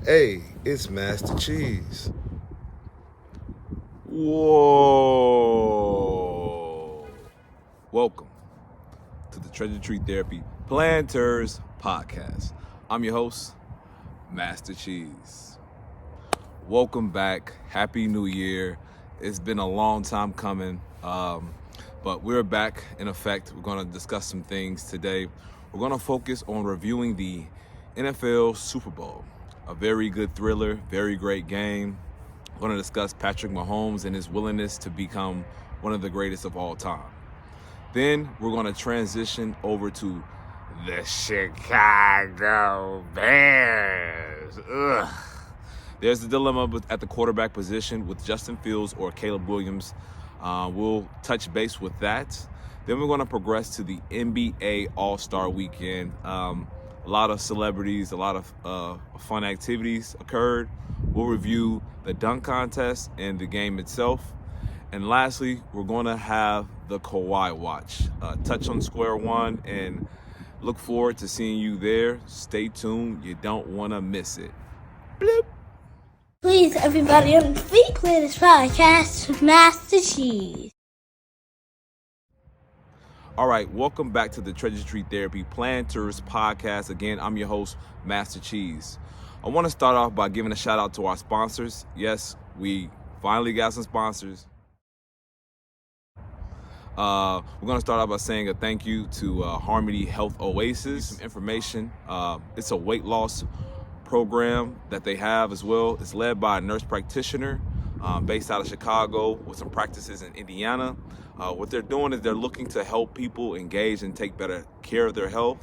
Hey, it's Master Cheeze. Whoa. Welcome to the TreasureTreeTherapy Planters Podcast. I'm your host, MasterCheeze. Welcome back. Happy New Year. It's been a long time coming, but we're back in effect. We're going to discuss some things today. We're going to focus on reviewing the NFL Super Bowl. A very good thriller, very great game. We're going to discuss Patrick Mahomes and his willingness to become one of the greatest of all time. Then we're going to transition over to the Chicago Bears. Ugh. There's a dilemma at the quarterback position with Justin Fields or Caleb Williams. We'll touch base with that. Then we're going to progress to the NBA All-Star Weekend. A lot of celebrities, a lot of fun activities occurred. We'll review the dunk contest and the game itself. And lastly, we're going to have the Kawhi Watch. Touch on square one and look forward to seeing you there. Stay tuned. You don't want to miss it. Bloop. Please, everybody, on the play this podcast with Master Cheeze. All right, welcome back to the TreasureTreeTherapy Planters Podcast. Again, I'm your host, Master Cheeze. I want to start off by giving a shout out to our sponsors. Yes, we finally got some sponsors. We're going to start off by saying a thank you to Harmony Health Oasis. Some information. It's a weight loss program that they have as well. It's led by a nurse practitioner based out of Chicago with some practices in Indiana. What they're doing is they're looking to help people engage and take better care of their health.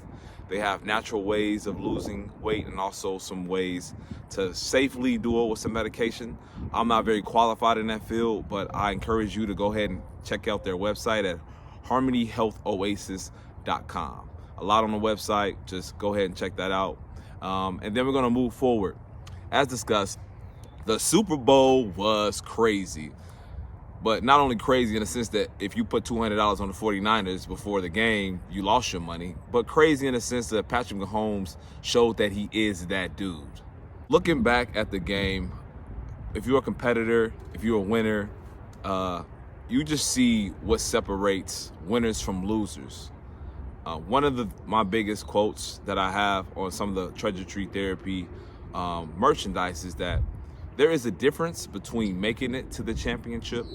They have natural ways of losing weight and also some ways to safely do it with some medication. I'm not very qualified in that field, but I encourage you to go ahead and check out their website at harmonyhealthoasis.com. A lot on the website, just go ahead and check that out. And then we're going to move forward. As discussed, the Super Bowl was crazy. But not only crazy in the sense that if you put $200 on the 49ers before the game, you lost your money. But crazy in the sense that Patrick Mahomes showed that he is that dude. Looking back at the game, if you're a competitor, if you're a winner, you just see what separates winners from losers. One of my biggest quotes that I have on some of the Treasure Tree Therapy merchandise is that there is a difference between making it to the championship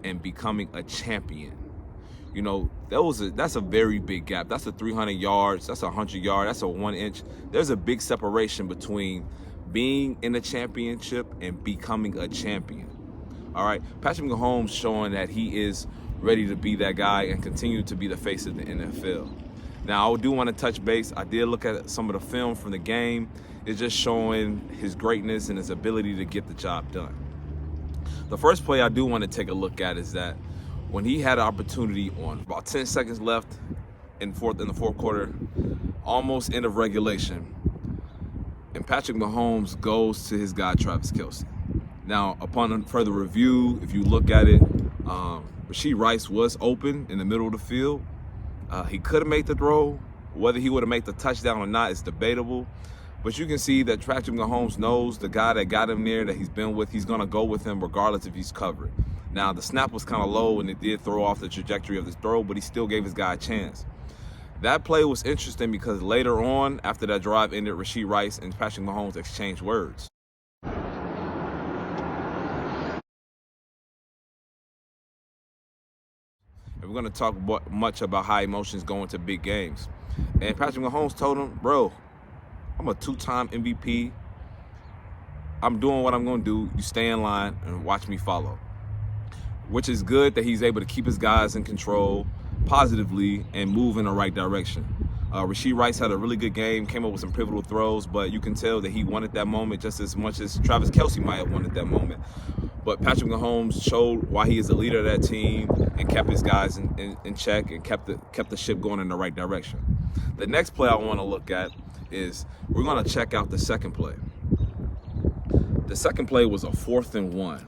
and becoming a champion. You know, that's a very big gap. That's a 300 yards, that's a 100 yards, that's a 1 inch. There's a big separation between being in a championship and becoming a champion. All right, Patrick Mahomes showing that he is ready to be that guy and continue to be the face of the NFL. Now, I do want to touch base. I did look at some of the film from the game. It's just showing his greatness and his ability to get the job done. The first play I do want to take a look at is that when he had an opportunity on about 10 seconds left in the fourth quarter, almost end of regulation, and Patrick Mahomes goes to his guy, Travis Kelce. Now, upon further review, if you look at it, Rashee Rice was open in the middle of the field. He could have made the throw. Whether he would have made the touchdown or not is debatable. But you can see that Patrick Mahomes knows the guy that got him there, that he's been with, he's going to go with him regardless if he's covered. Now, the snap was kind of low and it did throw off the trajectory of his throw, but he still gave his guy a chance. That play was interesting because later on, after that drive ended, Rashee Rice and Patrick Mahomes exchanged words. And we're going to talk much about high emotions going to big games. And Patrick Mahomes told him, bro, I'm a 2-time MVP. I'm doing what I'm going to do. You stay in line and watch me follow. Which is good that he's able to keep his guys in control positively and move in the right direction. Rashee Rice had a really good game, came up with some pivotal throws, but you can tell that he wanted that moment just as much as Travis Kelce might have wanted that moment. But Patrick Mahomes showed why he is the leader of that team and kept his guys in check and kept the ship going in the right direction. The next play I want to look at is we're going to check out the second play. The second play was a 4th and 1.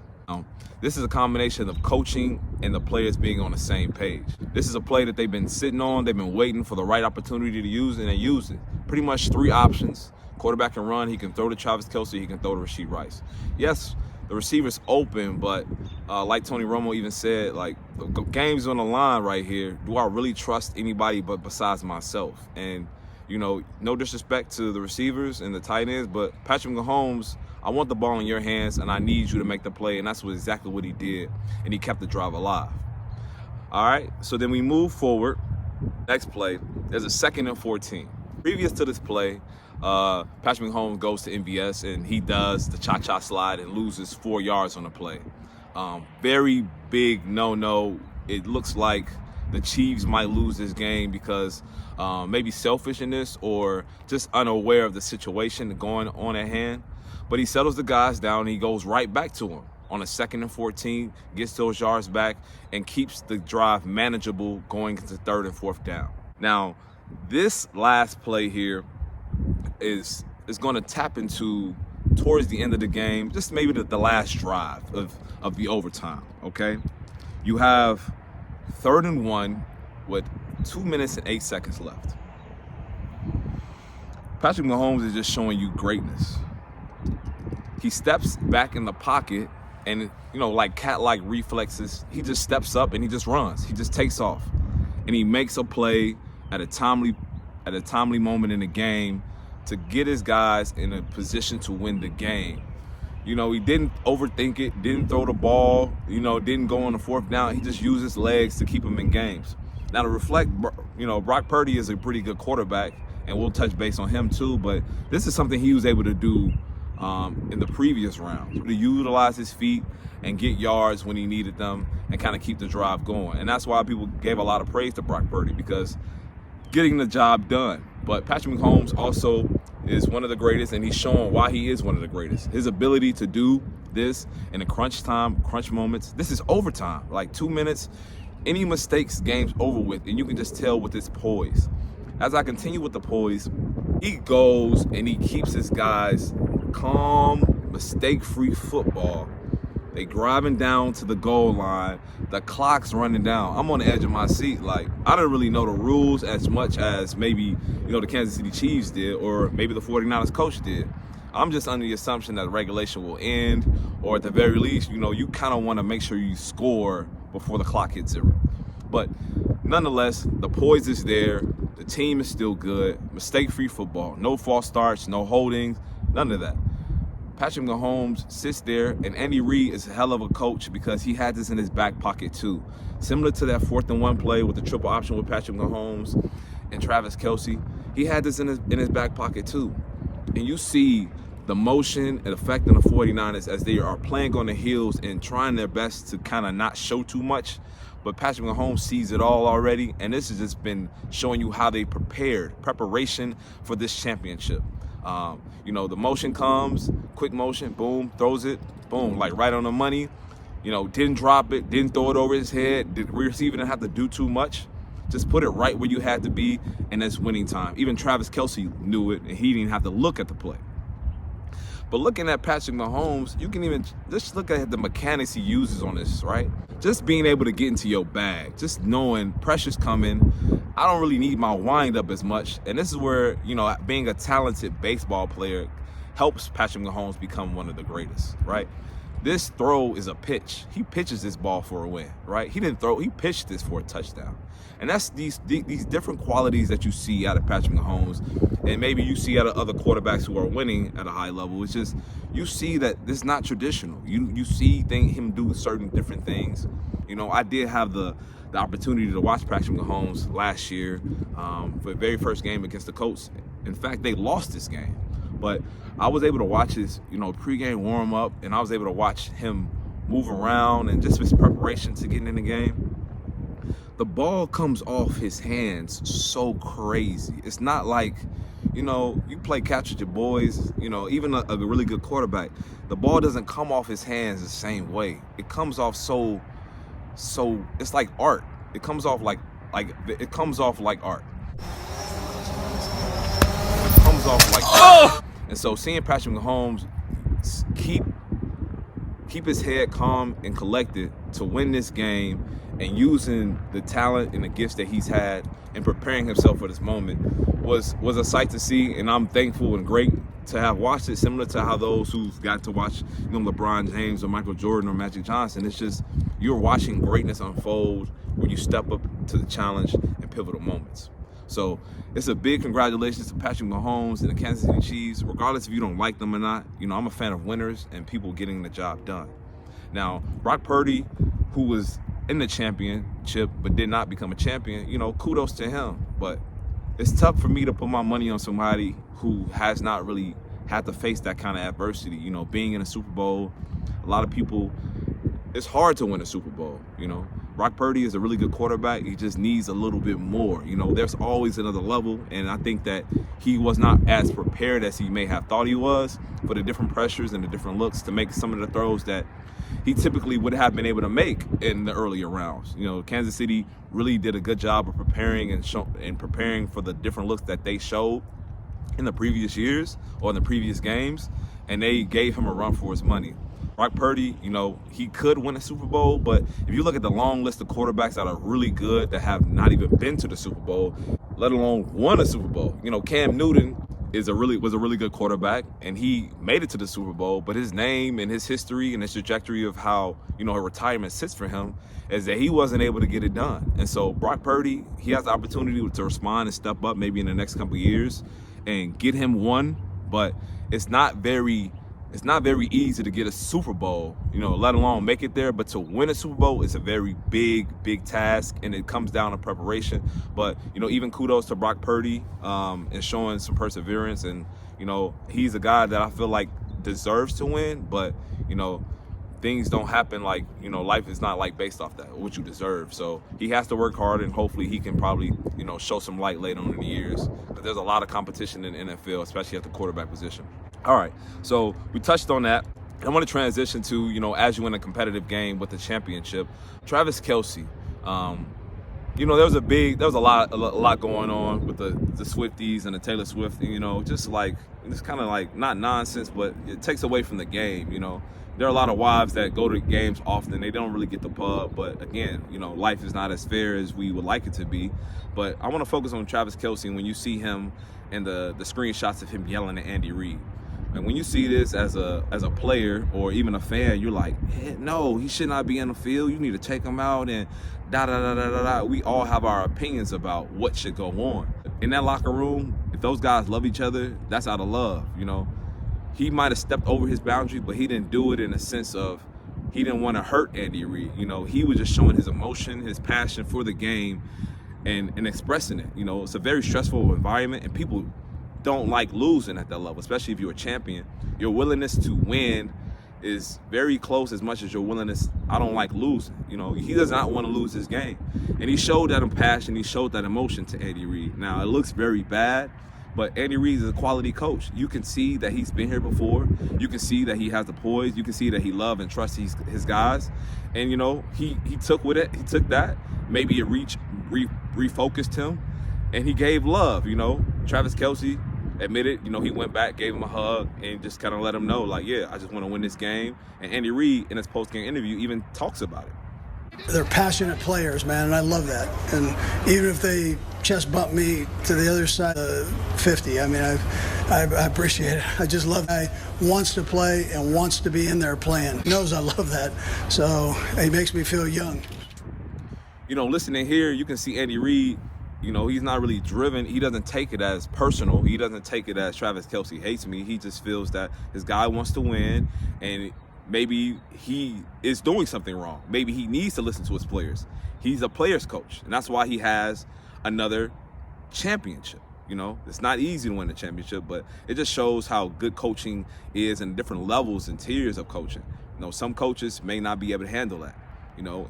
This is a combination of coaching and the players being on the same page. This is a play that they've been sitting on. They've been waiting for the right opportunity to use, and they used it. Pretty much 3 options, Quarterback can run. He can throw to Travis Kelce. He can throw to Rashee Rice. Yes, the receiver's open, but like Tony Romo even said, like, the game's on the line right here. Do I really trust anybody but besides myself? And, you know, no disrespect to the receivers and the tight ends, but Patrick Mahomes, I want the ball in your hands, and I need you to make the play, and that's exactly what he did, and he kept the drive alive. All right, so then we move forward. Next play, there's a 2nd and 14. Previous to this play, Patrick Mahomes goes to MVS, and he does the cha-cha slide and loses 4 yards on the play. Very big no-no. It looks like the Chiefs might lose this game because maybe selfishness or just unaware of the situation going on at hand. But he settles the guys down, and he goes right back to him on a 2nd and 14, gets those yards back, and keeps the drive manageable going into 3rd and 4th down. Now, this last play here is going to tap into towards the end of the game, just maybe the last drive of the overtime, okay? You have 3rd and 1 with 2 minutes and 8 seconds left. Patrick Mahomes is just showing you greatness. He steps back in the pocket, and, you know, like cat-like reflexes, he just steps up and he just runs. He just takes off, and he makes a play at a timely moment in the game to get his guys in a position to win the game. You know, he didn't overthink it, didn't throw the ball, you know, didn't go on the 4th down. He just used his legs to keep him in games. Now, to reflect, you know, Brock Purdy is a pretty good quarterback, and we'll touch base on him too, but this is something he was able to do in the previous round, to utilize his feet and get yards when he needed them and kind of keep the drive going. And that's why people gave a lot of praise to Brock Purdy, because getting the job done. But Patrick Mahomes also is one of the greatest, and he's showing why he is one of the greatest. His ability to do this in the crunch moments. This is overtime, like 2 minutes. Any mistakes, game's over with, and you can just tell with his poise. As I continue with the poise, he goes and he keeps his guys calm, mistake-free football. They driving down to the goal line. The clock's running down. I'm on the edge of my seat. Like, I don't really know the rules as much as maybe, you know, the Kansas City Chiefs did, or maybe the 49ers coach did. I'm just under the assumption that regulation will end, or at the very least, you know, you kind of want to make sure you score before the clock hits 0. But nonetheless, the poise is there. The team is still good. Mistake-free football. No false starts, no holdings, none of that. Patrick Mahomes sits there, and Andy Reid is a hell of a coach because he had this in his back pocket too. Similar to that 4th and 1 play with the triple option with Patrick Mahomes and Travis Kelce, he had this in his back pocket too. And you see the motion and affecting the 49ers as they are playing on the heels and trying their best to kind of not show too much. But Patrick Mahomes sees it all already, and this has just been showing you how they preparation for this championship. You know, the motion comes, quick motion, boom, throws it, boom, like right on the money. You know, didn't drop it, didn't throw it over his head, the receiver didn't have to do too much. Just put it right where you had to be, and that's winning time. Even Travis Kelce knew it, and he didn't have to look at the play. But looking at Patrick Mahomes, you can even just look at the mechanics he uses on this, right? Just being able to get into your bag, just knowing pressure's coming. I don't really need my wind up as much. And this is where, you know, being a talented baseball player helps Patrick Mahomes become one of the greatest, right? This throw is a pitch. He pitches this ball for a win, right? He didn't throw, he pitched this for a touchdown. And that's these different qualities that you see out of Patrick Mahomes, and maybe you see out of other quarterbacks who are winning at a high level. It's just, you see that this is not traditional. You see him do certain different things. You know, I did have the opportunity to watch Patrick Mahomes last year for the very first game against the Colts. In fact, they lost this game. But I was able to watch his, you know, pregame warm-up, and I was able to watch him move around and just his preparation to getting in the game. The ball comes off his hands so crazy. It's not like, you know, you play catch with your boys, you know, even a really good quarterback, the ball doesn't come off his hands the same way. It comes off so it's like art. It comes off like art. It comes off like art. And so seeing Patrick Mahomes keep his head calm and collected to win this game, and using the talent and the gifts that he's had and preparing himself for this moment was a sight to see. And I'm thankful and to have watched it, similar to how those who've got to watch, LeBron James or Michael Jordan or Magic Johnson, it's just you're watching greatness unfold when you step up to the challenge in pivotal moments. So it's a big congratulations to Patrick Mahomes and the Kansas City Chiefs, regardless if you don't like them or not. I'm a fan of winners and people getting the job done. Now, Brock Purdy, who was in the championship but did not become a champion, kudos to him. But it's tough for me to put my money on somebody who has not really had to face that kind of adversity. Being in a Super Bowl, a lot of people, it's hard to win a Super Bowl. Brock Purdy is a really good quarterback. He just needs a little bit more. There's always another level, and I think that he was not as prepared as he may have thought he was for the different pressures and the different looks to make some of the throws that he typically would have been able to make in the earlier rounds. Kansas City really did a good job of preparing and preparing for the different looks that they showed in the previous years or in the previous games, and they gave him a run for his money. Brock Purdy, he could win a Super Bowl, but if you look at the long list of quarterbacks that are really good that have not even been to the Super Bowl, let alone won a Super Bowl. Cam Newton was a really good quarterback, and he made it to the Super Bowl, but his name and his history and his trajectory of how, her retirement sits for him is that he wasn't able to get it done. And so Brock Purdy, he has the opportunity to respond and step up maybe in the next couple of years and get him one, but it's not very easy to get a Super Bowl, let alone make it there. But to win a Super Bowl is a very big task, and it comes down to preparation. But, even kudos to Brock Purdy and showing some perseverance. And, he's a guy that I feel like deserves to win, but, things don't happen like, life is not like based off that, what you deserve. So he has to work hard, and hopefully he can probably, show some light later on in the years. But there's a lot of competition in the NFL, especially at the quarterback position. All right, so we touched on that. I want to transition to, as you win a competitive game with the championship, Travis Kelce. There was a lot going on with the Swifties and the Taylor Swift, it's kind of like not nonsense, but it takes away from the game. There are a lot of wives that go to games often. They don't really get the pub, but again, life is not as fair as we would like it to be. But I want to focus on Travis Kelce, and when you see him and the screenshots of him yelling at Andy Reid. And when you see this as a player or even a fan, you're like, no, he should not be in the field. You need to take him out and da-da-da-da-da-da. We all have our opinions about what should go on. In that locker room, if those guys love each other, that's out of love, He might have stepped over his boundary, but he didn't do it in a sense of he didn't want to hurt Andy Reid. He was just showing his emotion, his passion for the game and expressing it. It's a very stressful environment, and people don't like losing at that level, especially if you're a champion. Your willingness to win is very close as much as your willingness, I don't like losing. He does not want to lose this game. And he showed that passion, he showed that emotion to Andy Reid. Now, it looks very bad, but Andy Reid is a quality coach. You can see that he's been here before. You can see that he has the poise. You can see that he loves and trusts his guys. And, he took with it. He took that. Maybe it refocused him, and he gave love. Travis Kelce admitted, he went back, gave him a hug, and just kind of let him know, like, yeah, I just want to win this game. And Andy Reid, in his post-game interview, even talks about it. They're passionate players, man, and I love that. And even if they chest bump me to the other side of 50, I appreciate it. I just love that he wants to play and wants to be in there playing. He knows I love that, so it makes me feel young. Listening here, you can see Andy Reid. He's not really driven. He doesn't take it as personal. He doesn't take it as Travis Kelce hates me. He just feels that his guy wants to win, and maybe he is doing something wrong. Maybe he needs to listen to his players. He's a player's coach, and that's why he has another championship. It's not easy to win a championship, but it just shows how good coaching is and different levels and tiers of coaching. Some coaches may not be able to handle that.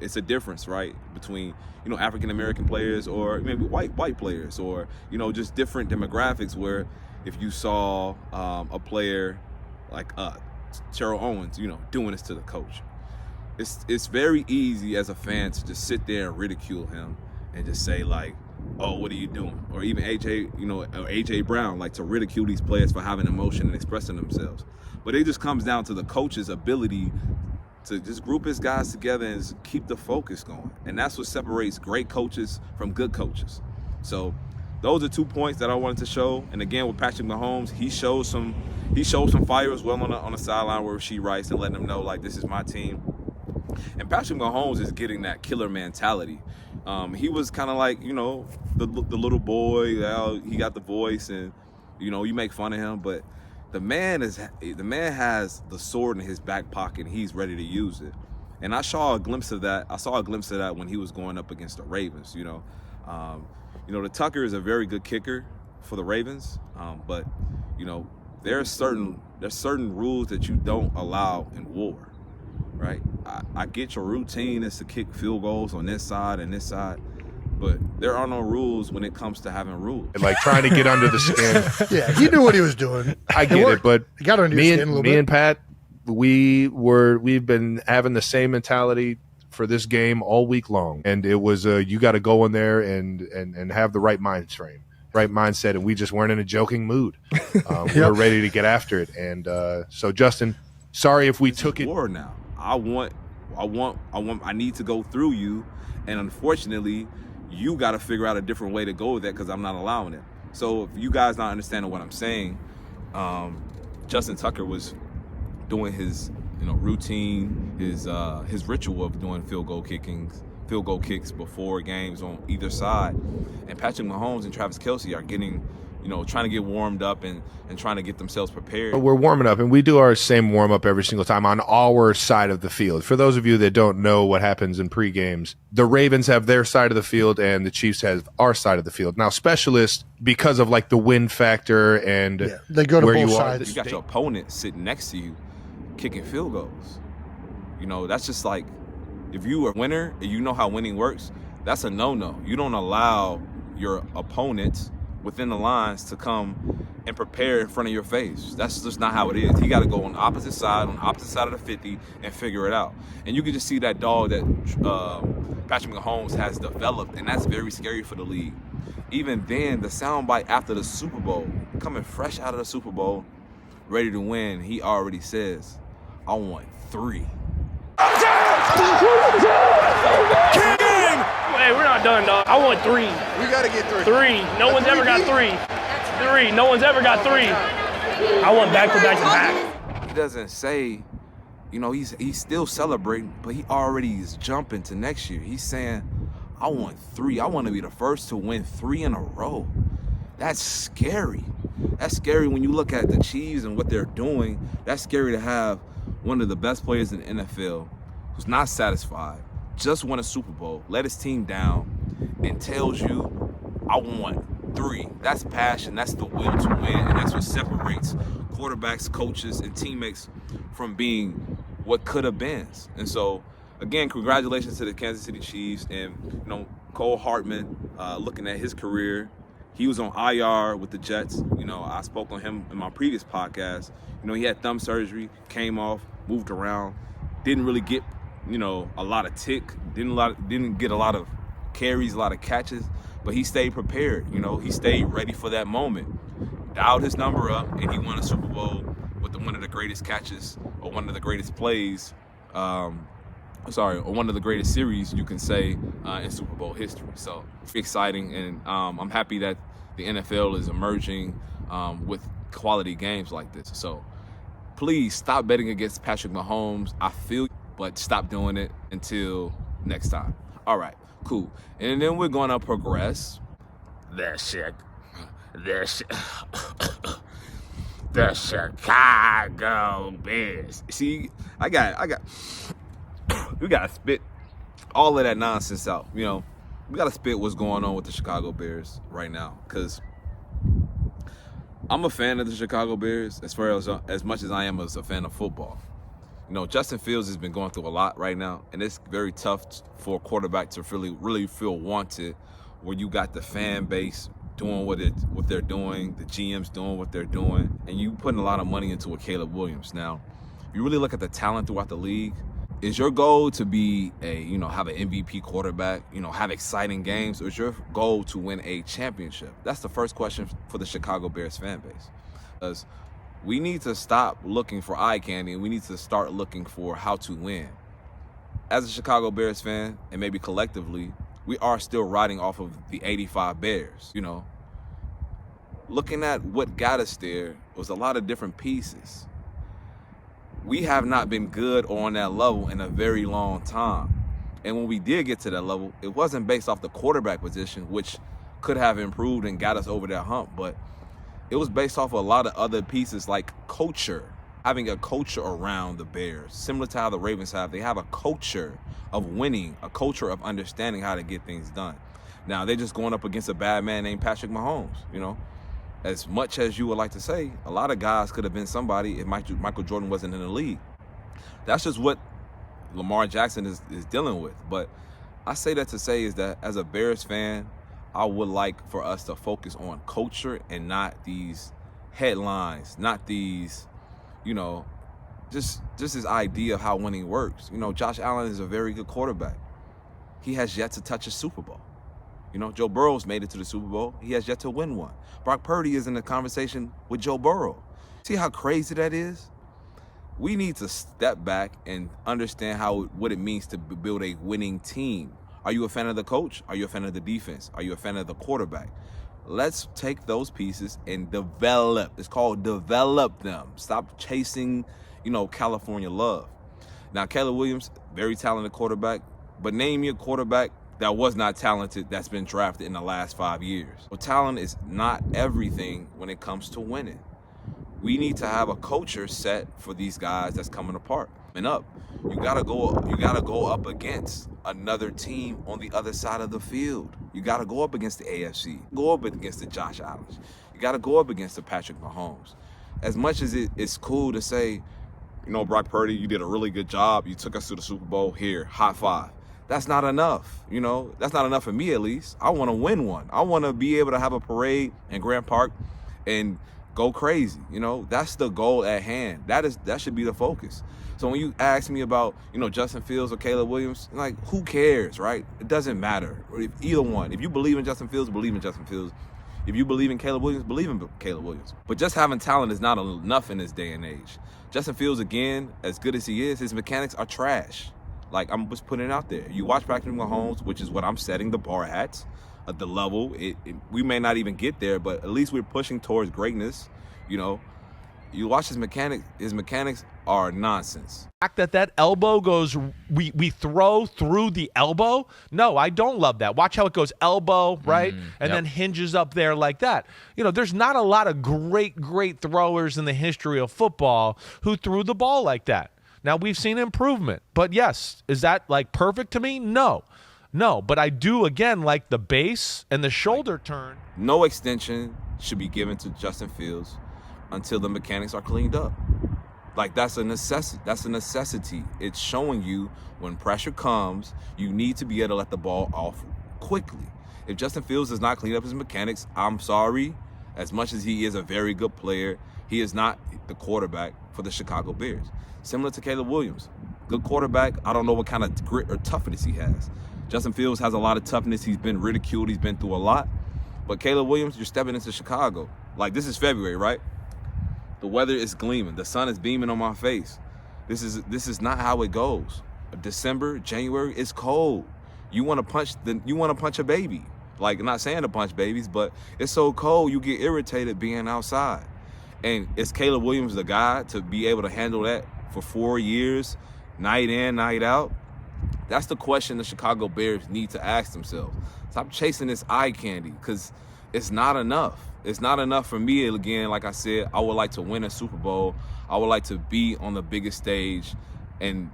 It's a difference, right, between, African-American players or maybe white players or, just different demographics where if you saw a player like Terrell Owens, doing this to the coach, it's very easy as a fan to just sit there and ridicule him and just say, like, oh, what are you doing? Or even AJ Brown, like, to ridicule these players for having emotion and expressing themselves. But it just comes down to the coach's ability to just group his guys together and keep the focus going. And that's what separates great coaches from good coaches. So those are 2 points that I wanted to show. And again, with Patrick Mahomes, he showed some fire as well on the sideline where she writes and letting them know, like, this is my team. And Patrick Mahomes is getting that killer mentality. He was kind of like, the little boy. He got the voice, and you make fun of him, but the man has the sword in his back pocket, and he's ready to use it. And I saw a glimpse of that. When he was going up against the Ravens. The Tucker is a very good kicker for the Ravens, but there's certain rules that you don't allow in war, right? I get your routine is to kick field goals on this side and this side, but there are no rules when it comes to having rules. Like trying to get under the skin. Yeah, he knew what he was doing. I get it, but you got under your skin a little bit. Me and Pat, we've been having the same mentality for this game all week long, and it was you got to go in there and have the right mind frame, right mindset, and we just weren't in a joking mood. We were ready to get after it, and so Justin, sorry if we took it. War now. I need to go through you, and unfortunately, you got to figure out a different way to go with that because I'm not allowing it. So if you guys not understanding what I'm saying, Justin Tucker was doing his routine, his ritual of doing field goal kicks before games on either side, and Patrick Mahomes and Travis Kelce are getting, trying to get warmed up and trying to get themselves prepared. We're warming up, and we do our same warm up every single time on our side of the field. For those of you that don't know what happens in pre-games, the Ravens have their side of the field and the Chiefs have our side of the field. Now, specialists, because of like the win factor and they go to where both you sides. You got your opponent sitting next to you kicking field goals. That's just like, if you are a winner and you know how winning works, that's a no-no. You don't allow your opponents within the lines to come and prepare in front of your face. That's just not how it is. He got to go on the opposite side of the 50 and figure it out. And you can just see that dog that Patrick Mahomes has developed, and that's very scary for the league. Even then, the soundbite after the Super Bowl, coming fresh out of the Super Bowl, ready to win, he already says, I want 3. Hey, we're not done, dog. I want 3. We gotta get 3. 3. No one's ever got 3. 3. No one's ever got 3. I want back to back to back. He doesn't say, he's still celebrating, but he already is jumping to next year. He's saying, I want 3. I want to be the first to win 3 in a row. That's scary. That's scary when you look at the Cheeze and what they're doing. That's scary to have one of the best players in the NFL who's not satisfied, just won a Super Bowl, let his team down, and tells you, I want 3. That's passion, that's the will to win, and that's what separates quarterbacks, coaches, and teammates from being what could have been. And so, again, congratulations to the Kansas City Chiefs, and Cole Hartman, looking at his career, he was on IR with the Jets. I spoke on him in my previous podcast. He had thumb surgery, came off, moved around, didn't really get a lot of didn't get a lot of carries, a lot of catches, but he stayed prepared. He stayed ready for that moment, dialed his number up, and he won a Super Bowl with one of the greatest catches or one of the greatest plays, or one of the greatest series you can say in Super Bowl history. So exciting, and I'm happy that the NFL is emerging with quality games like this. So please stop betting against Patrick Mahomes. I feel you, but stop doing it until next time. All right, cool. And then we're going to progress. The Chicago Bears. See, we got to spit all of that nonsense out. We got to spit what's going on with the Chicago Bears right now, because I'm a fan of the Chicago Bears as much as I am as a fan of football. Justin Fields has been going through a lot right now, and it's very tough for a quarterback to really feel wanted, where you got the fan base doing what they're doing, the GM's doing what they're doing, and you putting a lot of money into a Caleb Williams. Now, if you really look at the talent throughout the league, is your goal to be have an MVP quarterback, have exciting games, or is your goal to win a championship? That's the first question for the Chicago Bears fan base. Because we need to stop looking for eye candy, and we need to start looking for how to win. As a Chicago Bears fan, and maybe collectively, we are still riding off of the '85 Bears. looking at what got us there was a lot of different pieces. We have not been good on that level in a very long time. And when we did get to that level, it wasn't based off the quarterback position, which could have improved and got us over that hump, but it was based off of a lot of other pieces like culture, having a culture around the Bears, similar to how the Ravens have. They have a culture of winning, a culture of understanding how to get things done. Now, they're just going up against a bad man named Patrick Mahomes, you know. As much as you would like to say, a lot of guys could have been somebody if Michael Jordan wasn't in the league. That's just what Lamar Jackson is dealing with. But I say that to say is that as a Bears fan, I would like for us to focus on culture and not these headlines, not these, you know, just this idea of how winning works. You know, Josh Allen is a very good quarterback. He has yet to touch a Super Bowl. You know, Joe Burrow's made it to the Super Bowl. He has yet to win one. Brock Purdy is in a conversation with Joe Burrow. See how crazy that is? We need to step back and understand what it means to build a winning team. Are you a fan of the coach? Are you a fan of the defense? Are you a fan of the quarterback? Let's take those pieces and develop. It's called develop them. Stop chasing, you know, California love. Now, Caleb Williams, very talented quarterback, but name me a quarterback that was not talented that's been drafted in the last 5 years. Well, talent is not everything when it comes to winning. We need to have a culture set for these guys that's coming apart and up. You gotta go up against another team on the other side of the field. You gotta go up against the AFC, go up against the Josh Allens. You gotta go up against the Patrick Mahomes. As much as it's cool to say, you know, Brock Purdy, you did a really good job. You took us to the Super Bowl. Here, high five. That's not enough. You know, that's not enough for me, at least. I want to win one. I want to be able to have a parade in Grant Park and go crazy. You know, that's the goal at hand. That should be the focus. So when you ask me about, you know, Justin Fields or Caleb Williams, like, who cares, right? It doesn't matter. Either one. If you believe in Justin Fields, believe in Justin Fields. If you believe in Caleb Williams, believe in Caleb Williams. But just having talent is not enough in this day and age. Justin Fields, again, as good as he is, his mechanics are trash. Like, I'm just putting it out there. You watch Patrick Mahomes, which is what I'm setting the bar at the level. We may not even get there, but at least we're pushing towards greatness. You know, you watch his mechanics are nonsense. The fact that elbow goes, we throw through the elbow. No, I don't love that. Watch how it goes elbow, right? And then hinges up there like that. You know, there's not a lot of great throwers in the history of football who threw the ball like that. Now, we've seen improvement, but yes, is that like perfect to me? No, but I do, again, like the base and the shoulder turn. No extension should be given to Justin Fields until the mechanics are cleaned up. Like, that's a necessity. It's showing you when pressure comes, you need to be able to let the ball off quickly. If Justin Fields does not clean up his mechanics, I'm sorry. As much as he is a very good player, he is not the quarterback for the Chicago Bears. Similar to Caleb Williams. Good quarterback. I don't know what kind of grit or toughness he has. Justin Fields has a lot of toughness. He's been ridiculed. He's been through a lot. But Caleb Williams, you're stepping into Chicago. Like, this is February, right? The weather is gleaming. The sun is beaming on my face. This is not how it goes. December, January, it's cold. You want to punch a baby. Like, I'm not saying to punch babies, but it's so cold you get irritated being outside. And is Caleb Williams the guy to be able to handle that for 4 years, night in, night out? That's the question the Chicago Bears need to ask themselves. Stop chasing this eye candy, because it's not enough. It's not enough for me. Again, like I said, I would like to win a Super Bowl. I would like to be on the biggest stage and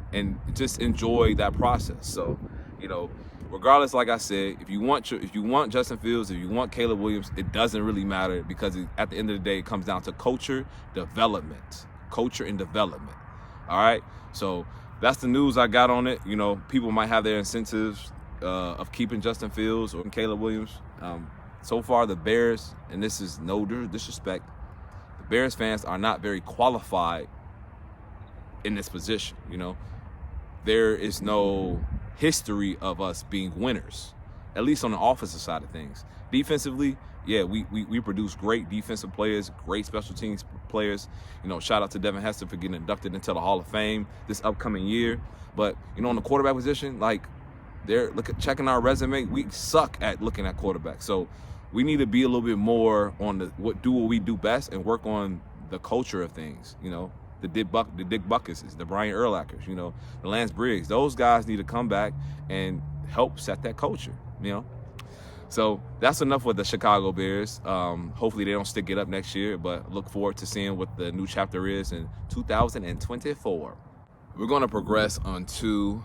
just enjoy that process. So, you know, regardless, like I said, if you want Justin Fields, if you want Caleb Williams, it doesn't really matter, because at the end of the day, it comes down to culture development. Culture and development. All right? So that's the news I got on it. You know, people might have their incentives of keeping Justin Fields or Caleb Williams. So far, the Bears, and this is no disrespect, the Bears fans are not very qualified in this position, you know. There is no history of us being winners, at least on the offensive side of things. Defensively, yeah, we produce great defensive players, great special teams players. You know, shout out to Devin Hester for getting inducted into the Hall of Fame this upcoming year. But, you know, on the quarterback position, like, checking our resume, we suck at looking at quarterbacks. So we need to be a little bit more on what we do best and work on the culture of things. You know, the Dick Buckuses, the Brian Urlachers, you know, the Lance Briggs. Those guys need to come back and help set that culture, you know. So that's enough with the Chicago Bears. Hopefully they don't stick it up next year, but look forward to seeing what the new chapter is in 2024. We're going to progress onto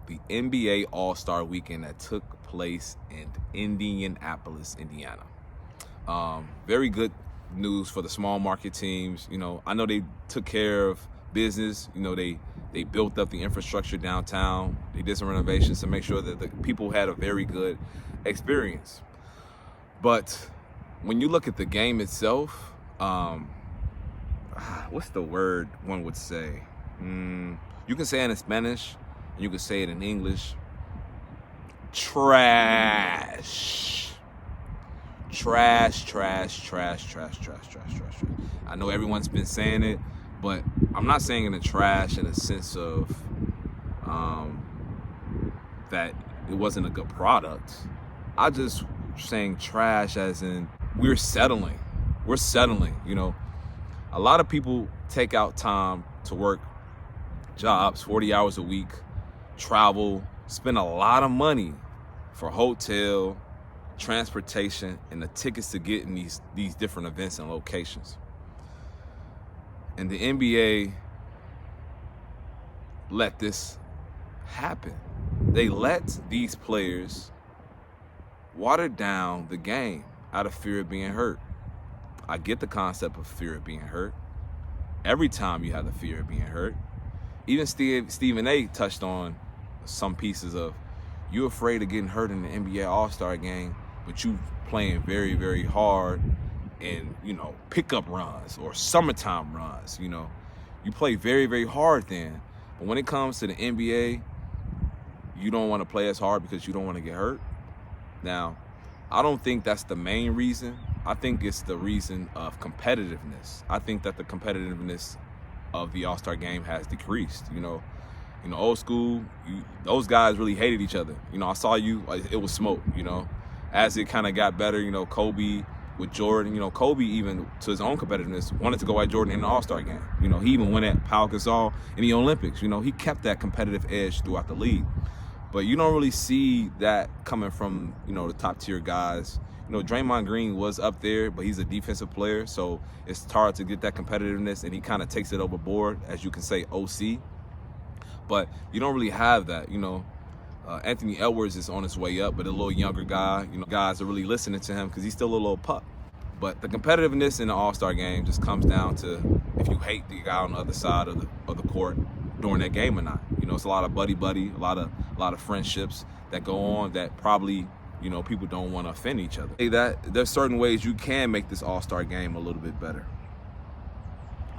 the NBA All-Star Weekend that took place in Indianapolis, Indiana. Very good news for the small market teams. You know, I know they took care of business. You know, they built up the infrastructure downtown. They did some renovations to make sure that the people had a very good experience. But when you look at the game itself, what's the word one would say? You can say it in Spanish, and you can say it in English. Trash. I know everyone's been saying it, but I'm not saying it in trash in a sense of that it wasn't a good product. I just saying trash as in we're settling, you know. A lot of people take out time to work jobs, 40 hours a week, travel, spend a lot of money for hotel, transportation, and the tickets to get in these different events and locations. And the NBA let this happen. They let these players water down the game out of fear of being hurt. I get the concept of fear of being hurt. Every time you have the fear of being hurt. Even Stephen A touched on some pieces of you afraid of getting hurt in the NBA All-Star game, but you playing very, very hard in, you know, pickup runs or summertime runs, you know. You play very, very hard then. But when it comes to the NBA, you don't want to play as hard because you don't want to get hurt. Now, I don't think that's the main reason. I think it's the reason of competitiveness. I think that the competitiveness of the All-Star game has decreased. You know, old school, those guys really hated each other. You know, I saw you, it was smoke, you know. As it kind of got better, you know, Kobe with Jordan, you know, Kobe even to his own competitiveness wanted to go at Jordan in the All-Star game. You know, he even went at Pau Gasol in the Olympics. You know, he kept that competitive edge throughout the league. But you don't really see that coming from, you know, the top tier guys. You know, Draymond Green was up there, but he's a defensive player, so it's hard to get that competitiveness, and he kind of takes it overboard, as you can say, OC. But you don't really have that, you know. Anthony Edwards is on his way up, but a little younger guy. You know, guys are really listening to him because he's still a little pup. But the competitiveness in the All-Star game just comes down to if you hate the guy on the other side of the court during that game or not. You know, it's a lot of buddy, a lot of friendships that go on that probably, you know, people don't want to offend each other. That there's certain ways you can make this All-Star game a little bit better.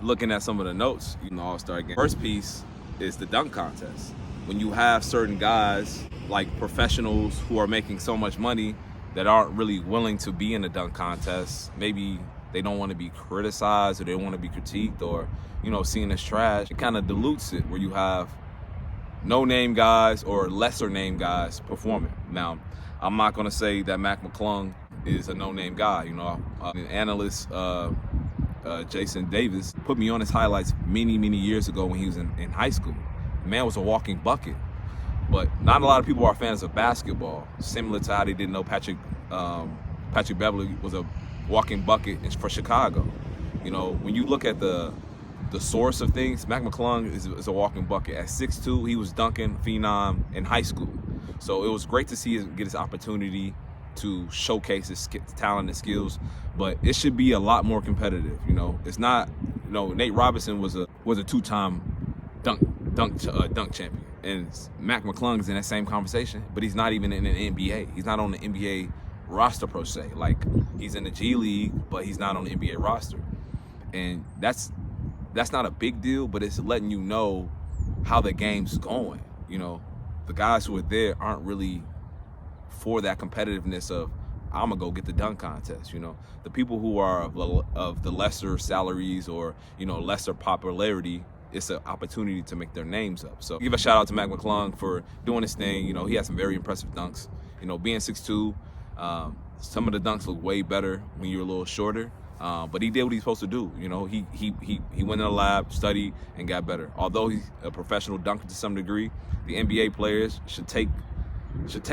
Looking at some of the notes in the All-Star game, first piece is the dunk contest. When you have certain guys like professionals who are making so much money that aren't really willing to be in the dunk contest, maybe they don't want to be criticized or they don't want to be critiqued or, you know, seen as trash, it kind of dilutes it where you have no-name guys or lesser-name guys performing. Now, I'm not going to say that Mac McClung is a no-name guy. You know, an analyst, Jason Davis, put me on his highlights many years ago when he was in high school. The man was a walking bucket. But not a lot of people are fans of basketball, similar to how they didn't know Patrick Beverly was a walking bucket for Chicago. You know, when you look at the source of things, Mac McClung is a walking bucket. At 6'2", he was dunking phenom in high school. So it was great to see him get his opportunity to showcase his talent and skills, but it should be a lot more competitive. You know, it's not. You know, Nate Robinson was a two-time dunk champion, and Mac McClung is in that same conversation, but he's not even in the NBA. He's not on the NBA roster per se. Like, he's in the G League, but he's not on the NBA roster, and that's not a big deal, but it's letting you know how the game's going. You know, the guys who are there aren't really for that competitiveness of, I'm gonna go get the dunk contest. You know, the people who are of the lesser salaries or, you know, lesser popularity, it's an opportunity to make their names up. So give a shout out to Mac McClung for doing his thing. You know, he had some very impressive dunks. You know, being 6'2", some of the dunks look way better when you're a little shorter. But he did what he's supposed to do. You know, he went in the lab, studied, and got better. Although he's a professional dunker to some degree, the NBA players should take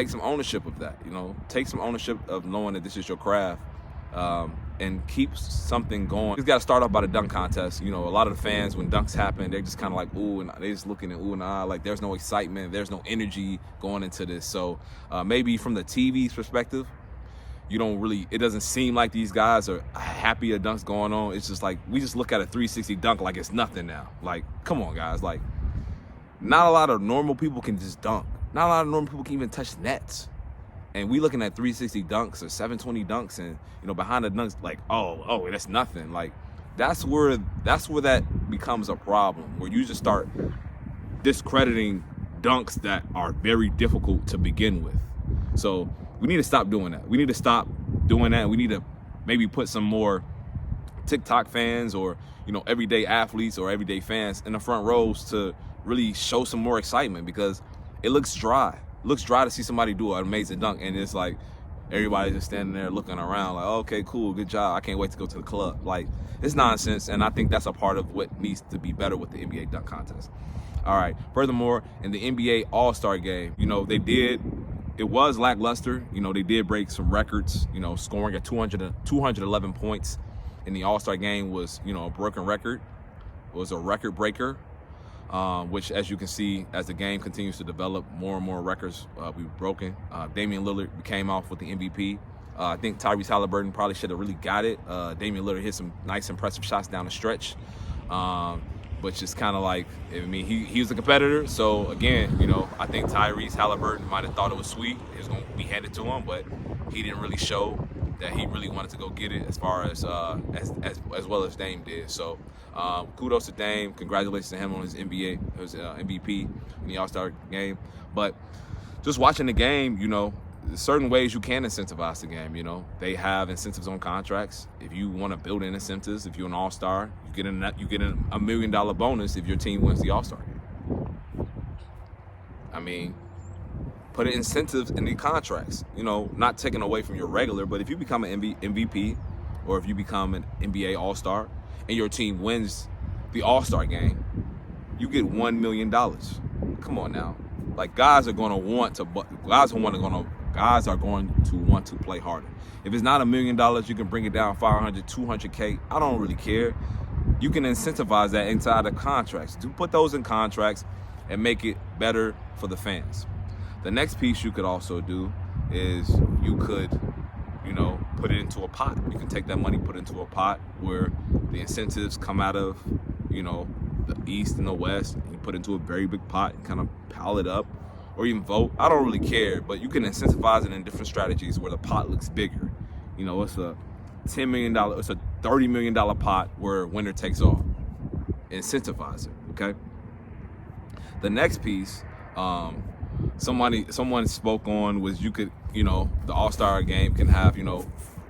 some ownership of that. You know, take some ownership of knowing that this is your craft, and keep something going. He's got to start off by the dunk contest. You know, a lot of the fans, when dunks happen, they're just kind of like, ooh, and they just looking at ooh and ah, like there's no excitement, there's no energy going into this. So maybe from the TV's perspective, it doesn't seem like these guys are happy a dunk's going on. It's just like, we just look at a 360 dunk like it's nothing now. Like, come on, guys. Like, not a lot of normal people can just dunk. Not a lot of normal people can even touch nets. And we looking at 360 dunks or 720 dunks, and behind the dunks, like, oh, that's nothing. Like, that's where that becomes a problem, where you just start discrediting dunks that are very difficult to begin with. So we need to stop doing that. We need to stop doing that. We need to maybe put some more TikTok fans or everyday athletes or everyday fans in the front rows to really show some more excitement, because it looks dry. It looks dry to see somebody do an amazing dunk, and it's like everybody's just standing there looking around like, okay, cool, good job, I can't wait to go to the club. Like, it's nonsense, and I think that's a part of what needs to be better with the NBA dunk contest. All right, furthermore, in the NBA All-Star game, it was lackluster. They did break some records, scoring at 211 points in the All-Star game was, a broken record. It was a record breaker. Which, as you can see, as the game continues to develop, more and more records will be broken. Damian Lillard came off with the MVP. I think Tyrese Halliburton probably should have really got it. Damian Lillard hit some nice, impressive shots down the stretch. But just kind of like, he was a competitor. So, again, I think Tyrese Halliburton might have thought it was sweet. It was going to be handed to him, but he didn't really show that he really wanted to go get it as far as well as Dame did. So kudos to Dame. Congratulations to him on his MVP in the All-Star game. But just watching the game, there's certain ways you can incentivize the game. They have incentives on contracts. If you want to build in incentives, if you're an All-Star, you get a $1 million bonus if your team wins the All-Star game. Put incentives in the contracts, not taken away from your regular, but if you become an MVP or if you become an NBA All-Star and your team wins the All-Star game, you get $1 million. Come on now. Like, guys are going to want to play harder. If it's not $1 million, you can bring it down 500, 200K. I don't really care. You can incentivize that inside the contracts. Do put those in contracts and make it better for the fans. The next piece you could also do is you could, put it into a pot. You can take that money, put it into a pot where the incentives come out of, the East and the West. And you put it into a very big pot and kind of pile it up, or even vote. I don't really care, but you can incentivize it in different strategies where the pot looks bigger. It's a $10 million, it's a $30 million pot where winner takes all. Incentivize it, okay? The next piece, someone spoke on was you could, the All-Star game can have,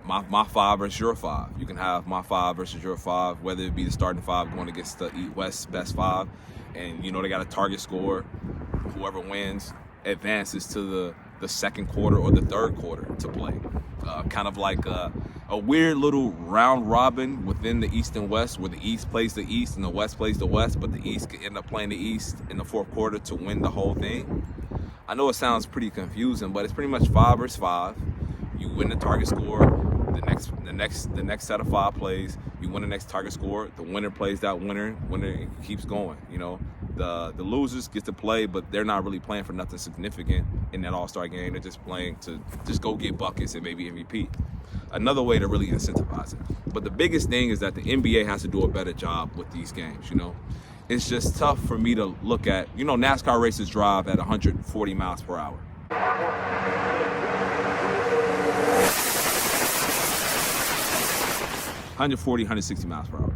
my five versus your five. You can have my five versus your five, whether it be the starting five going against the West best five, and they got a target score. Whoever wins advances to the second quarter or the third quarter to play. Kind of like a weird little round robin within the East and West, where the East plays the East and the West plays the West, but the East could end up playing the East in the fourth quarter to win the whole thing. I know it sounds pretty confusing, but it's pretty much 5 versus 5. You win the target score. The next set of 5 plays, you win the next target score. The winner plays that winner. Winner keeps going. The losers get to play, but they're not really playing for nothing significant in that All-Star game. They're just playing to just go get buckets and maybe MVP. Another way to really incentivize it. But the biggest thing is that the NBA has to do a better job with these games. It's just tough for me to look at. NASCAR races drive at 140 miles per hour. 140, 160 miles per hour.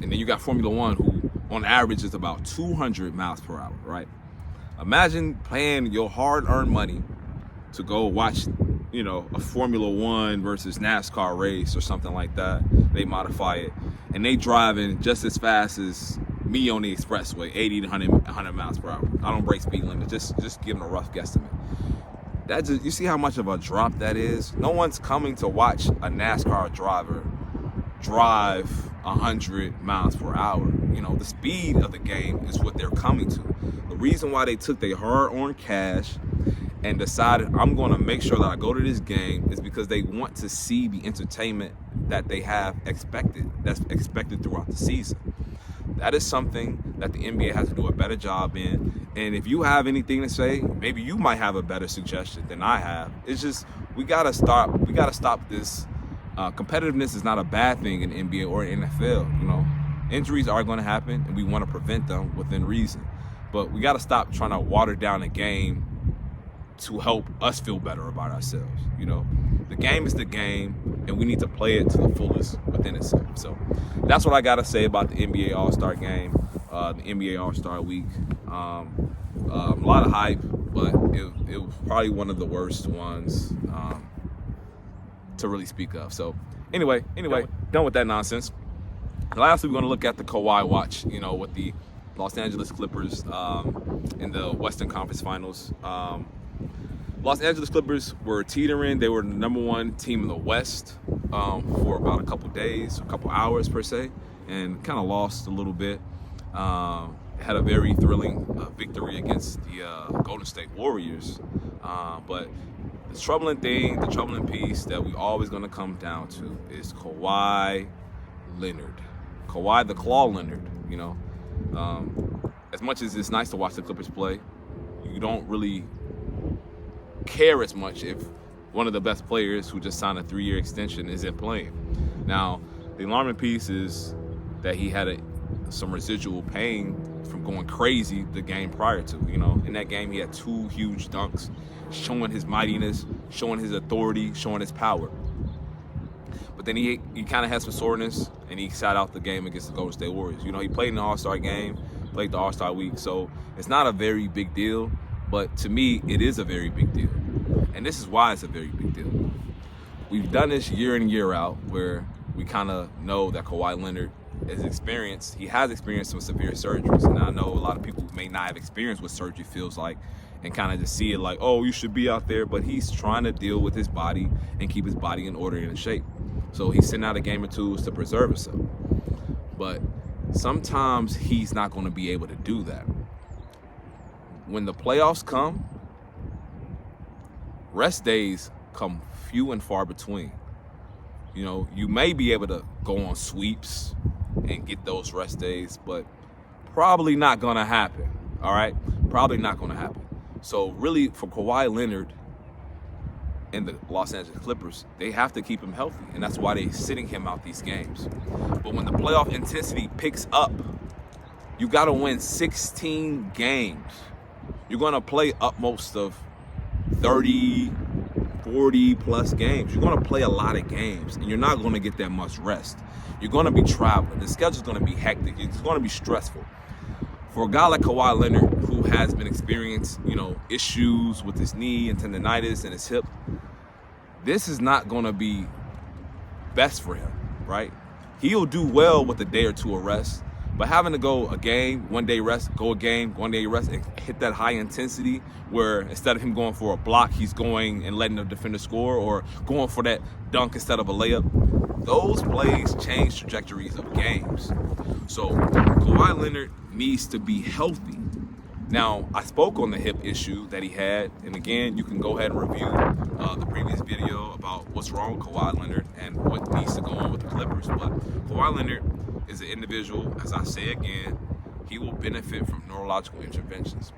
And then you got Formula One, who on average is about 200 miles per hour, right? Imagine paying your hard-earned money to go watch, a Formula One versus NASCAR race or something like that. They modify it, and they driving just as fast as me on the expressway, 80 to 100 miles per hour. I don't break speed limits, just give them a rough guesstimate. That just, you see how much of a drop that is? No one's coming to watch a NASCAR driver drive 100 miles per hour. You know, the speed of the game is what they're coming to. The reason why they took their hard-earned cash and decided I'm going to make sure that I go to this game is because they want to see the entertainment that they have that's expected throughout the season. That is something that the NBA has to do a better job in. And if you have anything to say, maybe you might have a better suggestion than I have. It's just, we gotta stop this. Competitiveness is not a bad thing in NBA or NFL. You know, injuries are going to happen, and we want to prevent them within reason. But we got to stop trying to water down the game to help us feel better about ourselves. You know, the game is the game, and we need to play it to the fullest within itself. So that's what I got to say about the NBA All-Star game, the NBA All-Star week. A lot of hype, but it was probably one of the worst ones to really speak of. So anyway, done with that nonsense. Lastly, we're going to look at the Kawhi Watch, you know, with the Los Angeles Clippers in the Western Conference Finals. Los Angeles Clippers were teetering. They were the number one team in the West for about a couple hours per se, and kind of lost a little bit. Had a very thrilling victory against the Golden State Warriors. But the troubling piece that we always going to come down to is Kawhi Leonard. Kawhi the Claw Leonard, you know. As much as it's nice to watch the Clippers play, you don't really care as much if one of the best players who just signed a 3-year extension isn't playing. Now, the alarming piece is that he had some residual pain from going crazy the game prior to. You know, in that game he had 2 huge dunks, showing his mightiness, showing his authority, showing his power. But then he kind of had some soreness, and he sat out the game against the Golden State Warriors. You know, he played in the All-Star game, played the All-Star week, so it's not a very big deal, but to me, it is a very big deal. And this is why it's a very big deal. We've done this year in, year out, where we kind of know that Kawhi Leonard has experienced some severe surgeries. And I know a lot of people may not have experienced what surgery feels like and kind of just see it like, oh, you should be out there, but he's trying to deal with his body and keep his body in order and in shape. So he's sitting out a game or two to preserve himself. But sometimes he's not going to be able to do that. When the playoffs come, rest days come few and far between. You know, you may be able to go on sweeps and get those rest days, but probably not going to happen, all right? Probably not going to happen. So really, for Kawhi Leonard and the Los Angeles Clippers, they have to keep him healthy, and that's why they're sitting him out these games. But when the playoff intensity picks up, you got to win 16 games. You're going to play upmost of 30, 40 plus games. You're going to play a lot of games, and you're not going to get that much rest. You're going to be traveling. The schedule's going to be hectic. It's going to be stressful. For a guy like Kawhi Leonard, who has been experiencing, you know, issues with his knee and tendonitis and his hip, this is not going to be best for him, right? He'll do well with a day or two of rest, but having to go a game, 1 day rest, go a game, 1 day rest, and hit that high intensity where instead of him going for a block, he's going and letting the defender score, or going for that dunk instead of a layup, those plays change trajectories of games. So Kawhi Leonard needs to be healthy. Now, I spoke on the hip issue that he had, and again, you can go ahead and review the previous video about what's wrong with Kawhi Leonard and what needs to go on with the Clippers. But Kawhi Leonard is an individual, as I say again, he will benefit from neurological interventions.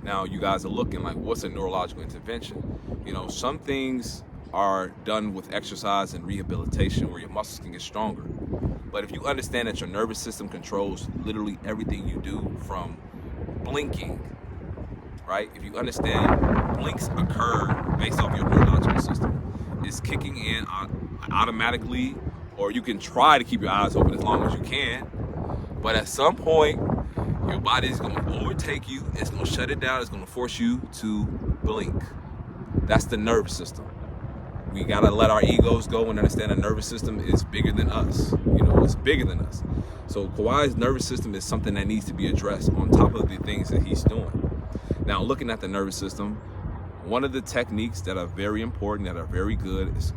Now, you guys are looking like, what's a neurological intervention? You know, some things are done with exercise and rehabilitation where your muscles can get stronger. But if you understand that your nervous system controls literally everything you do, from blinking, right? If you understand blinks occur based off your neurological system, it's kicking in automatically, or you can try to keep your eyes open as long as you can, but at some point your body is going to overtake you. It's going to shut it down. It's going to force you to blink. That's the nervous system. We got to let our egos go and understand the nervous system is bigger than us. You know, it's bigger than us. So Kawhi's nervous system is something that needs to be addressed on top of the things that he's doing. Now, looking at the nervous system, One of the techniques that are very important, that are very good, is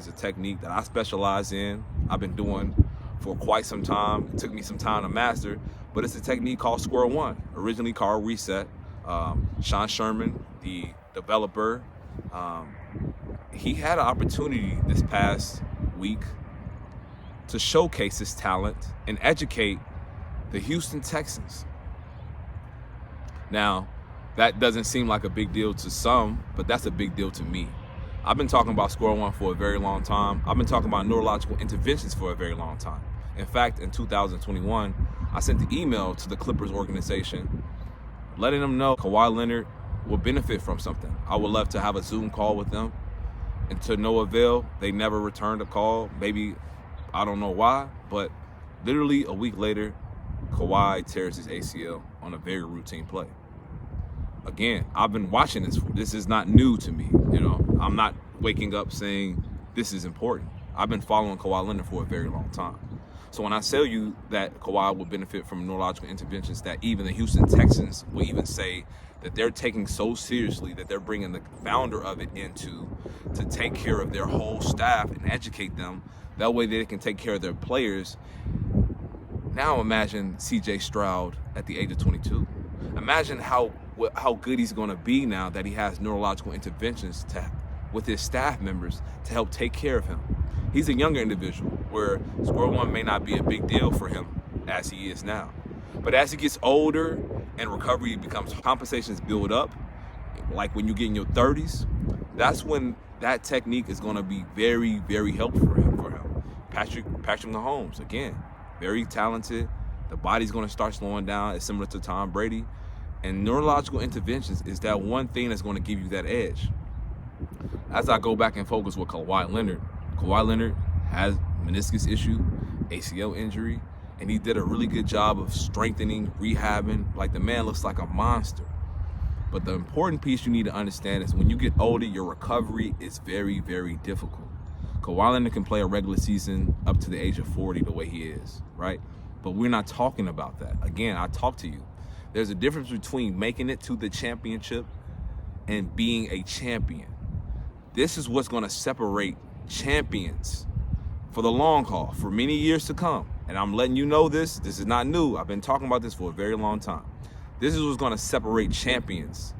a technique that I specialize in. I've been doing for quite some time. It took me some time to master, but it's a technique called Square One, originally called Reset. Sean Sherman, the developer, he had an opportunity this past week to showcase his talent and educate the Houston Texans. Now, that doesn't seem like a big deal to some, but that's a big deal to me. I've been talking about Square One for a very long time. I've been talking about neurological interventions for a very long time. In fact, in 2021, I sent the email to the Clippers organization letting them know Kawhi Leonard will benefit from something. I would love to have a Zoom call with them. And to no avail, they never returned a call. Maybe, I don't know why, but literally a week later, Kawhi tears his ACL on a very routine play. Again, I've been watching this. This is not new to me. I'm not waking up saying this is important. I've been following Kawhi Leonard for a very long time. So when I tell you that Kawhi will benefit from neurological interventions, that even the Houston Texans will even say that they're taking so seriously that they're bringing the founder of it into to take care of their whole staff and educate them. That way they can take care of their players. Now imagine C.J. Stroud at the age of 22. Imagine how good he's going to be now that he has neurological interventions with his staff members to help take care of him. He's a younger individual where Square One may not be a big deal for him as he is now. But as he gets older and recovery becomes, compensations build up, like when you get in your 30s, that's when that technique is going to be very, very helpful for him. Patrick Mahomes, again, very talented. The body's going to start slowing down. It's similar to Tom Brady. And neurological interventions is that one thing that's going to give you that edge. As I go back and focus with Kawhi Leonard has meniscus issue, ACL injury, and he did a really good job of strengthening, rehabbing. Like, the man looks like a monster. But the important piece you need to understand is when you get older, your recovery is very, very difficult. Kawhi Leonard can play a regular season up to the age of 40 the way he is, right? But we're not talking about that. Again, I talk to you. There's a difference between making it to the championship and being a champion. This is what's going to separate champions for the long haul, for many years to come. And I'm letting you know this is not new. I've been talking about this for a very long time. This is what's going to separate champions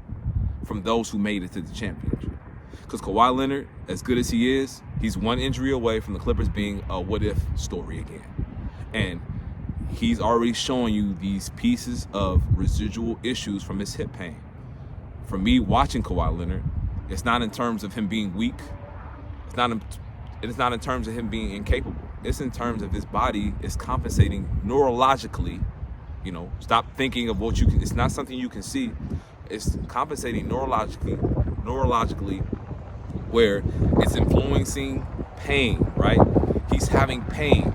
from those who made it to the championship. Because Kawhi Leonard, as good as he is, he's one injury away from the Clippers being a what-if story again. And he's already showing you these pieces of residual issues from his hip pain. For me, watching Kawhi Leonard, it's not in terms of him being weak. It's not in terms of him being incapable. It's in terms of his body is compensating neurologically. Stop thinking of what you can. It's not something you can see. It's compensating neurologically, where it's influencing pain, right? He's having pain.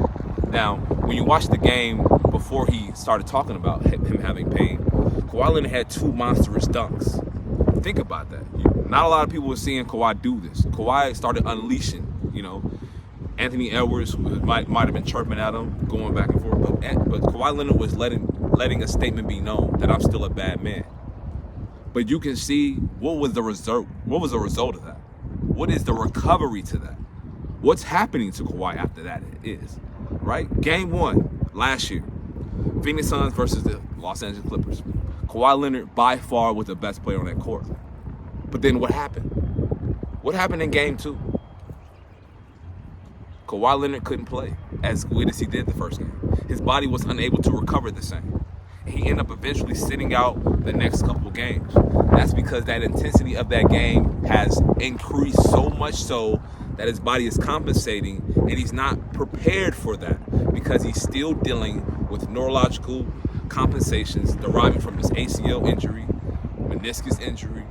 Now, when you watch the game before he started talking about him having pain, Kawhi Leonard had 2 monstrous dunks. Think about that. Not a lot of people were seeing Kawhi do this. Kawhi started unleashing, Anthony Edwards might have been chirping at him, going back and forth. But Kawhi Leonard was letting a statement be known that I'm still a bad man. But you can see what was the result. What was the result of that? What is the recovery to that? What's happening to Kawhi after that is, right? Game 1 last year, Phoenix Suns versus the Los Angeles Clippers. Kawhi Leonard by far was the best player on that court. But then what happened? What happened in game 2? Kawhi Leonard couldn't play as good as he did the first game. His body was unable to recover the same. He ended up eventually sitting out the next couple games. That's because that intensity of that game has increased so much so that his body is compensating, and he's not prepared for that because he's still dealing with neurological compensations deriving from his ACL injury, meniscus injury,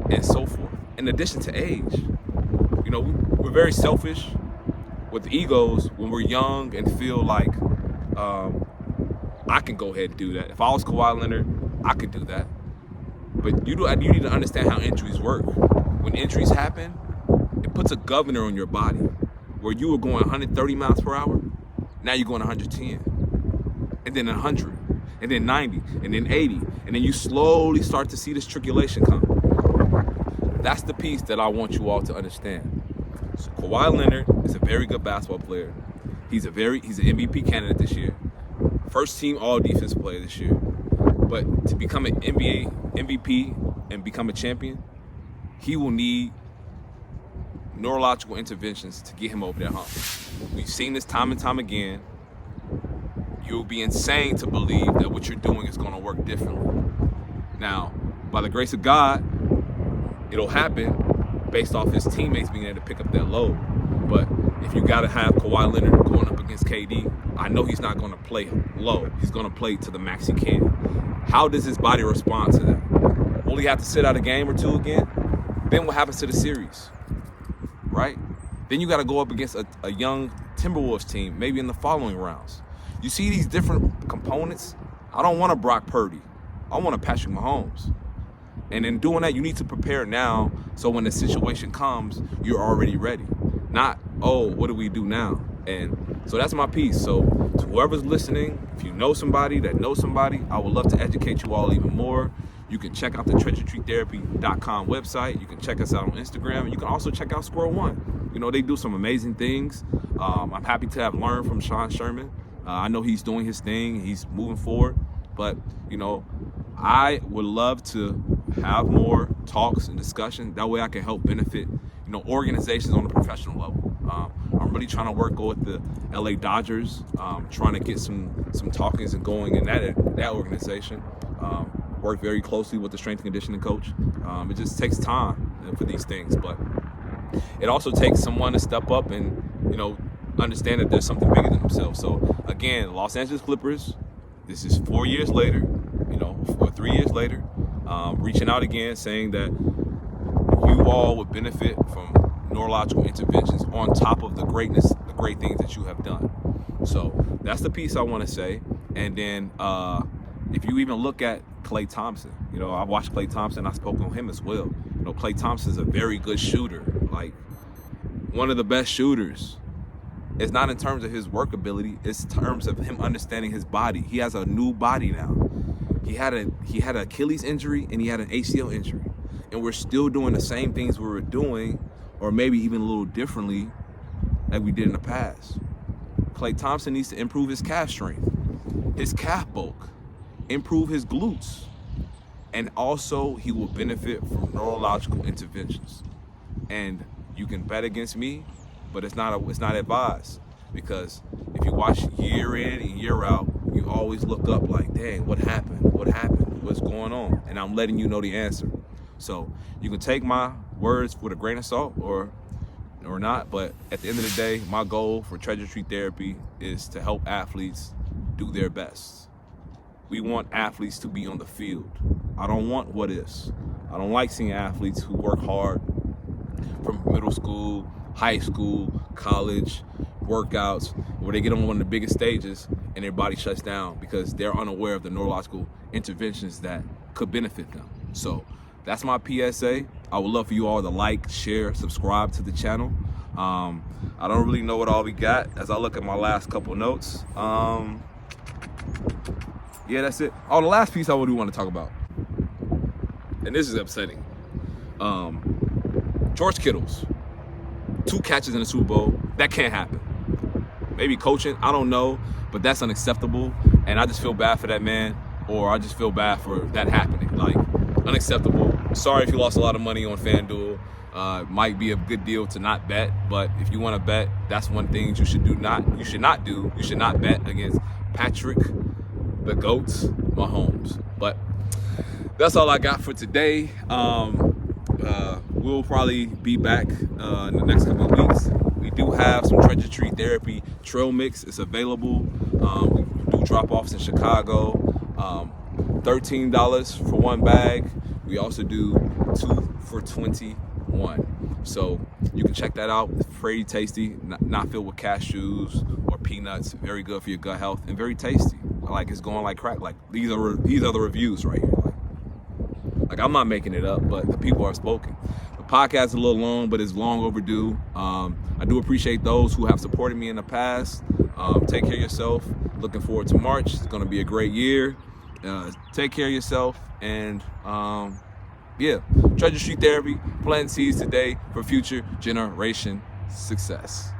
and so forth. In addition to age, we're very selfish with egos when we're young and feel like I can go ahead and do that. If I was Kawhi Leonard, I could do that. But you need to understand how injuries work. When injuries happen, it puts a governor on your body. Where you were going 130 miles per hour, now you're going 110, and then 100, and then 90, and then 80, and then you slowly start to see this triculation come. That's the piece that I want you all to understand. So Kawhi Leonard is a very good basketball player. He's an MVP candidate this year. First team all defensive player this year. But to become an NBA MVP and become a champion, he will need neurological interventions to get him over that hump. We've seen this time and time again. You'll be insane to believe that what you're doing is going to work differently. Now, by the grace of God, it'll happen based off his teammates being able to pick up that load. But if you got to have Kawhi Leonard going up against KD, I know he's not going to play low. He's going to play to the max he can. How does his body respond to that? Will he have to sit out a game or two again? Then what happens to the series, right? Then you got to go up against a young Timberwolves team, maybe in the following rounds. You see these different components? I don't want a Brock Purdy. I want a Patrick Mahomes. And in doing that, you need to prepare now so when the situation comes, you're already ready. Not, oh, what do we do now? And so that's my piece. So to whoever's listening, if you know somebody that knows somebody, I would love to educate you all even more. You can check out the TreasureTreeTherapy.com website. You can check us out on Instagram. And you can also check out Squirrel One. You know, they do some amazing things. I'm happy to have learned from Sean Sherman. I know he's doing his thing. He's moving forward. But, you know, I would love to have more talks and discussion. That way I can help benefit, you know, organizations on a professional level. I'm really trying to work with the LA Dodgers, trying to get some talkings and going in that organization. Work very closely with the strength and conditioning coach. It just takes time for these things, but it also takes someone to step up and, you know, understand that there's something bigger than themselves. So again, Los Angeles Clippers, this is 4 years later, you know, or 3 years later, reaching out again saying that you all would benefit from neurological interventions on top of the great things that you have done. So that's the piece I want to say. And then if you even look at Klay Thompson, you know, I watched Klay Thompson. I spoke on him as well. You know, Klay Thompson's a very good shooter, like one of the best shooters. It's not in terms of his work ability, it's in terms of him understanding his body. He has a new body now. He had an Achilles injury and he had an ACL injury. And we're still doing the same things we were doing, or maybe even a little differently like we did in the past. Klay Thompson needs to improve his calf strength, his calf bulk, improve his glutes, and also he will benefit from neurological interventions. And you can bet against me, but it's not advised, because if you watch year in and year out, you always look up like, dang, what happened? What's going on? And I'm letting you know the answer. So you can take my words with a grain of salt or not, but at the end of the day, my goal for Treasure Tree Therapy is to help athletes do their best. We want athletes to be on the field. I don't want what ifs. I don't like seeing athletes who work hard from middle school, high school, college, workouts, where they get on one of the biggest stages and their body shuts down because they're unaware of the neurological interventions that could benefit them. So that's my PSA. I would love for you all to like, share, subscribe to the channel. I don't really know what all we got as I look at my last couple notes. Yeah, that's it. Oh, the last piece I would want to talk about, and this is upsetting. George Kittle's 2 catches in the Super Bowl. That can't happen. Maybe coaching, I don't know, but that's unacceptable. And I just feel bad for that man, or I just feel bad for that happening. Like, unacceptable. Sorry if you lost a lot of money on FanDuel. Might be a good deal to not bet, but if you want to bet, that's one thing you should not do. You should not bet against Patrick the GOAT Mahomes. But that's all I got for today. We'll probably be back in the next couple of weeks. We do have some Treasure Tree Therapy trail mix. It's available. We do drop-offs in Chicago. $13 for 1 bag. We also do 2 for $21. So you can check that out. It's pretty tasty, not filled with cashews or peanuts. Very good for your gut health and very tasty. Like, it's going like crack. Like, these are the reviews right here. Like I'm not making it up, but the people are spoken. The podcast is a little long, but it's long overdue. I do appreciate those who have supported me in the past. Take care of yourself. Looking forward to March. It's going to be a great year. Take care of yourself, and yeah, Treasure Street Therapy, planting seeds today for future generation success.